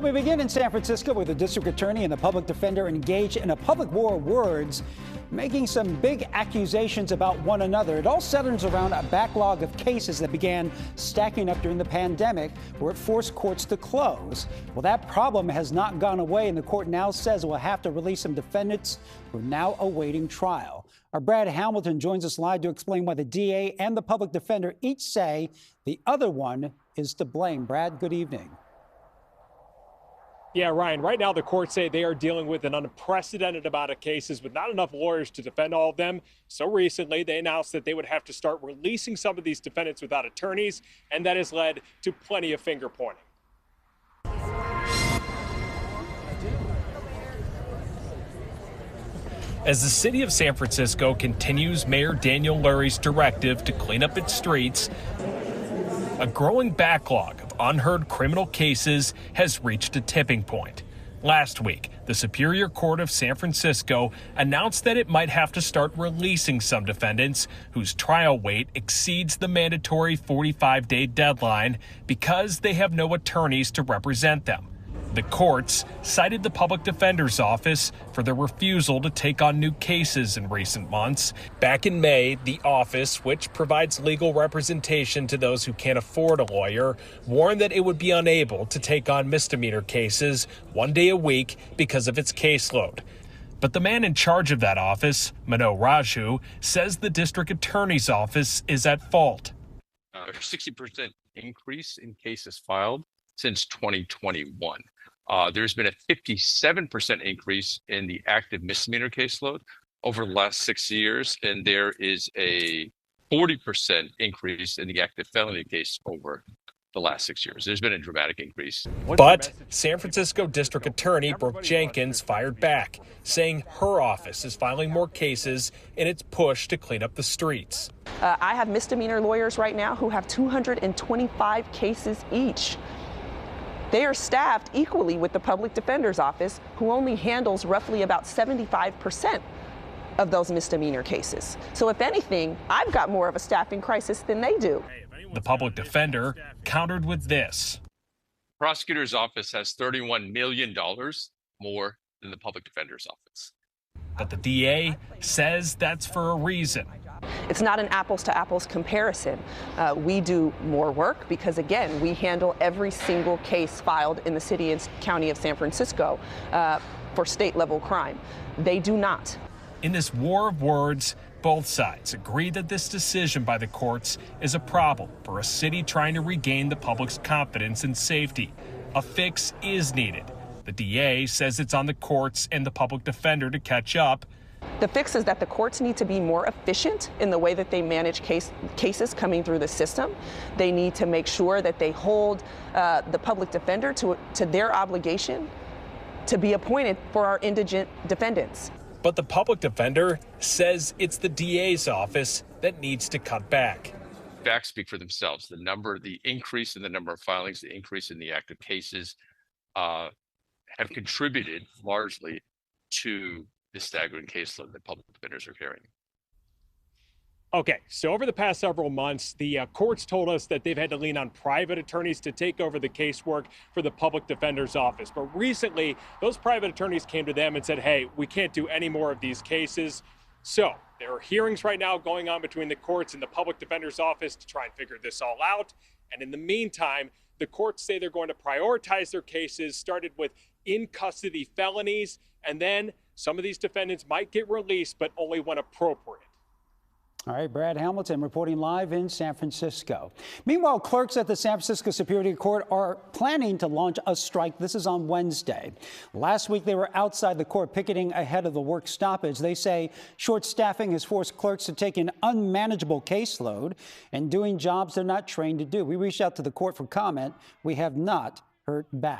We begin in San Francisco where the district attorney and the public defender engaged in a public war of words, making some big accusations about one another. It all centers around a backlog of cases that began stacking up during the pandemic, where it forced courts to close. Well, that problem has not gone away, and the court now says it will have to release some defendants who are now awaiting trial. Our Brad Hamilton joins us live to explain why the DA and the public defender each say the other one is to blame. Brad, good evening. Yeah, Ryan, right now the courts say they are dealing with an unprecedented amount of cases with not enough lawyers to defend all of them. So recently they announced that they would have to start releasing some of these defendants without attorneys, and that has led to plenty of finger pointing. As the city of San Francisco continues Mayor Daniel Lurie's directive to clean up its streets, a growing backlog of unheard criminal cases has reached a tipping point. Last week, the Superior Court of San Francisco announced that it might have to start releasing some defendants whose trial wait exceeds the mandatory 45-day deadline because they have no attorneys to represent them. The courts cited the public defender's office for their refusal to take on new cases in recent months. Back in May, the office, which provides legal representation to those who can't afford a lawyer, warned that it would be unable to take on misdemeanor cases one day a week because of its caseload. But the man in charge of that office, Mano Raju, says the district attorney's office is at fault. 60% increase in cases filed since 2021. There's been a 57% increase in the active misdemeanor caseload over the last 6 years, and there is a 40% increase in the active felony case over the last 6 years. There's been a dramatic increase. But San Francisco District Attorney Brooke Jenkins fired back, saying her office is filing more cases in its push to clean up the streets. I have misdemeanor lawyers right now who have 225 cases each. They are staffed equally with the public defender's office, who only handles roughly about 75% of those misdemeanor cases. So if anything, I've got more of a staffing crisis than they do. The public defender countered with this. Prosecutor's office has $31 million more than the public defender's office. But the DA says that's for a reason. It's not an apples to apples comparison. We do more work because, again, we handle every single case filed in the city and county of San Francisco for state level crime. They do not. In this war of words, both sides agree that this decision by the courts is a problem for a city trying to regain the public's confidence and safety. A fix is needed. The DA says it's on the courts and the public defender to catch up. The fix is that the courts need to be more efficient in the way that they manage cases coming through the system. They need to make sure that they hold the public defender to their obligation to be appointed for our indigent defendants. But the public defender says it's the DA's office that needs to cut back. Facts speak for themselves. The increase in the number of filings, the increase in the active cases have contributed largely to the staggering caseload that public defenders are carrying. Okay, so over the past several months, the courts told us that they've had to lean on private attorneys to take over the casework for the public defender's office. But recently, those private attorneys came to them and said, hey, we can't do any more of these cases. So there are hearings right now going on between the courts and the public defender's office to try and figure this all out. And in the meantime, the courts say they're going to prioritize their cases, started with in-custody felonies, and then some of these defendants might get released, but only when appropriate. All right, Brad Hamilton reporting live in San Francisco. Meanwhile, clerks at the San Francisco Superior Court are planning to launch a strike. This is on Wednesday. Last week, they were outside the court picketing ahead of the work stoppage. They say short staffing has forced clerks to take an unmanageable caseload and doing jobs they're not trained to do. We reached out to the court for comment. We have not heard back.